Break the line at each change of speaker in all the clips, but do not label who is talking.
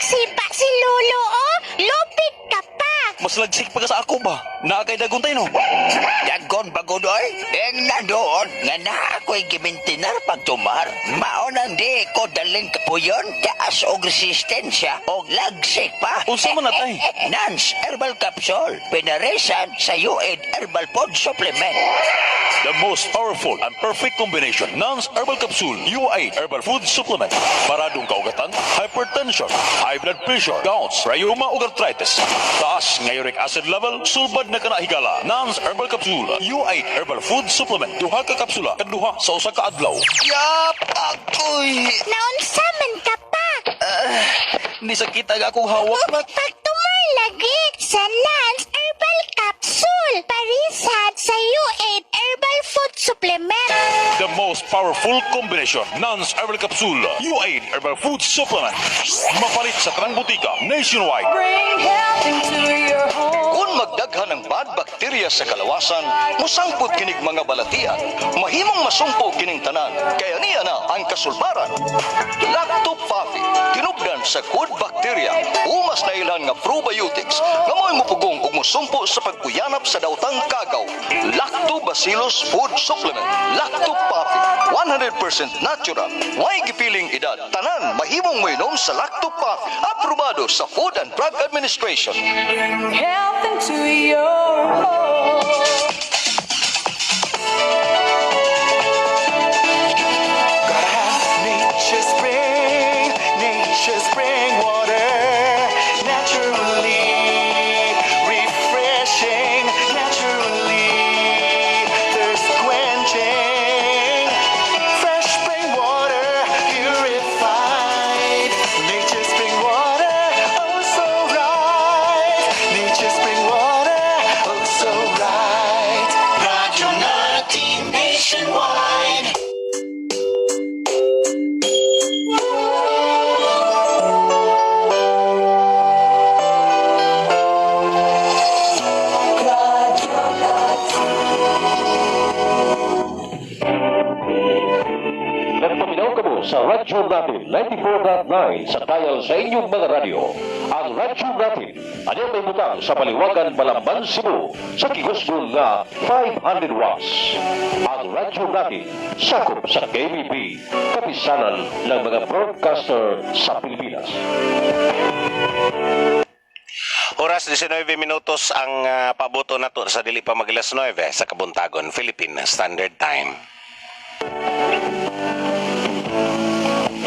sipa si Lolo, oh. Lupit ka pa.
Mas lagsik pa ka sa ako ba? Nakakay dagon tayo no?
Dagon bagudoy, eng na doon nga na ako'y gimintinar pagtumar. Maunang di ko daling kapuyon, taas og resistensya og lagsik pa.
Unsa man na, tay?
Nance Herbal Capsule, pinaresan sa UAID Herbal Food Supplement.
The most powerful and perfect combination. Nance Herbal Capsule, UAID Herbal Food Supplement. Paradong kaugatan, hypertension, high blood pressure, gout, rheuma ug arthritis. Taas nga uric acid level, sulbad na kanahigala. Nance Herbal Capsule, UAID Herbal Food Supplement. Duha ka kapsula, kaduha sa usa ka adlaw.
Yap, ako'y...
Naunsa man ka pa.
Ni sakit aga akong hawak na.
Pagtumar lagi sa Nance Herbal Capsule. Parisad sa UAID Herbal Food Supplement.
The most powerful combination. Nance Herbal Capsule, UAID Herbal Food Supplement. Mapalit sa tanang butika nationwide.
Bring health into your home.
Kung magdaghan ng bad bakterya sa kalawasan, musangpot kinig mga balatian, mahimong masumpo kining tanan, kaya niya na ang kasulbaran. Lactophafi, tinubdan sa good bacteria, umas na ilan nga probiotics, nga mo'y mupugong ug musumpo sa pagkuyanap sa dautang kagaw. Lactobacillus Food Supplement, Lactophafi, 100% natural, way gipiling edad, tanan mahimong moinom sa Lactophafi, aprobado sa Food and Drug Administration.
Bring health into your home.
Gotta have nature's spring water, naturally refreshing, naturally thirst quenching, fresh spring water, purified, nature's spring water, oh so right, nature's spring water, oh so right, Radyo Natin Nationwide.
Nagpaminaw ka mo sa Radyo Natin 94.9 sa dial sa inyong mga radyo. Ang Radyo Natin, anyang may butang sa Paliwagan, Balamban, Cebu sa kigusgon nga 500 watts. Ang Radyo Natin, sakop sa KBP, kapisanan ng mga broadcaster sa Pilipinas.
Oras 19 minutos ang pabuto na to sa dili pa mag-alas 9 sa Kabuntagon, Philippine Standard Time.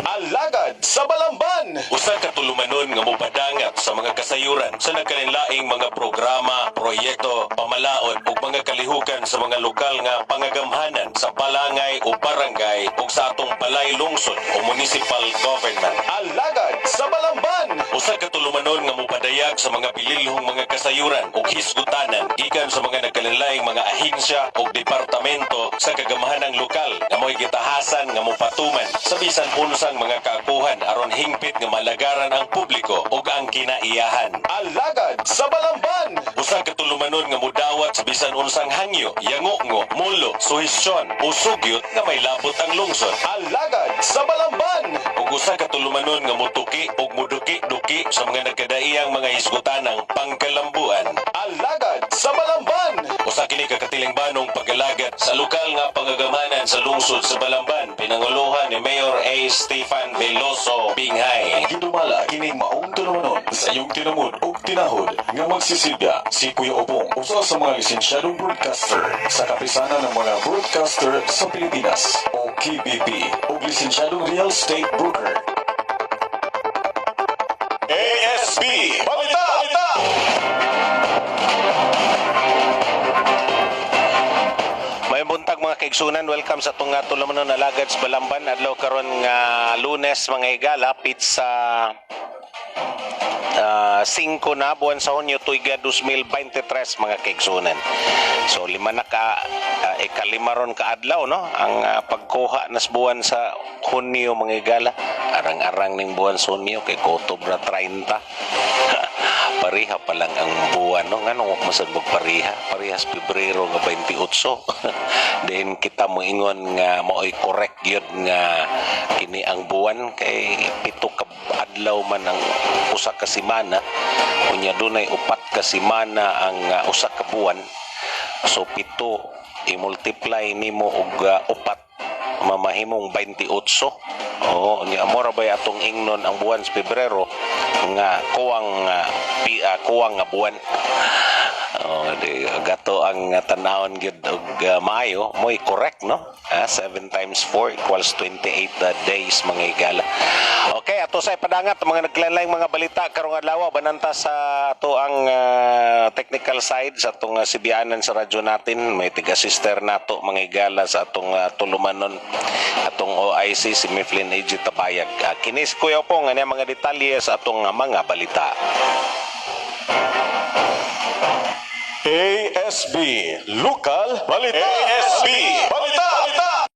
Alagad sa Balamban.
Usa ka tulumanon nga mopadangat sa mga kasayuran sa nagkalinlaing mga programa, proyekto, pamalaod ug mga kalihukan sa mga lokal nga pangagamhanan sa balangay o barangay ug sa atong balay lungsod o municipal government.
Alagad sa Balamban.
Usa ka tulumanon nga mopadayag sa mga pililhong mga kasayuran ug hisgutanan gikan sa mga nagkalinlaing mga ahensya ug departamento sa kagamhanang lokal nga mo'y gitahasan nga mopatuman sa bisan unsang mga kaakuhan aron hingpit nga malagaran ang publiko ug ang kinaiyahan.
Alagad sa Balamban.
Usa ka tulumanon nga mudawat sa bisan unsang hangyo, yango-ngo, mulo, suhestyon o sugyot nga may labot ang lungsod.
Alagad sa Balamban.
Ug usa ka tulumanon nga mutuki ug muduki-duki sa mga nagkadaiyang mga hisgutanang pangkalambuan.
Alagad sa Balamban.
Usa kini ka katilingbanong pag-alagad sa lokal nga pangagamanan sa lungsod sa Balamban, pinanguluhan ni Mayor A. Stefan Veloso Binghay.
Gidumala kining maong tulumanon sa iyong tinamod ug tinahod nga magsisilbi si Kuya Obong, usa sa mga lisensyadong broadcaster sa kapisanan ng mga broadcaster sa Pilipinas o KBP ug lisensyadong real estate broker. ASB Balita!
May buntag mga kaigsunan, welcome sa itong tulumanon na Alagad sa Balamban. Adlaw karon nga Lunes mga higala, pizza 5 na buwan sa Hunyo tuiga 2023 mga kaigsunan. So lima na ka ikalima ron ka adlaw no ang pagkuha nas buwan sa Hunyo mga higala. Arang-arang ning buwan sa Hunyo kay Oktubre 30. Pariha pa lang ang buwan no ngano masad magpariha parihas Pebrero nga 28. Then kita mo ingon nga maoy correct yun nga kini ang buwan kay 7 ka adlaw man ang usa ka semana, unya dunay upat ka semana ang usa ka buwan. So 7 i-multiply nimo og upat mamahimong 28. Oo, nya mora bay atong ingnon ang buwan sa Pebrero nga kuwang nga buwan. Oh, di gato ang tanawon gyud og maayo mo'y correct no. 7 times 4 equals 28 days mga igala. Okay, ato sa ipadangat mga naglain-laing mga balita karong adlaw bananta sa ato ang technical side sa atong sibianan sa radyo natin. May tiga-sister nato mga igala sa atong tulumanon atong OIC si Mifflin AG Tabayag. Kinis kuya po nga mga detalye sa atong mga balita.
ASB Local Balita. ASB Balita.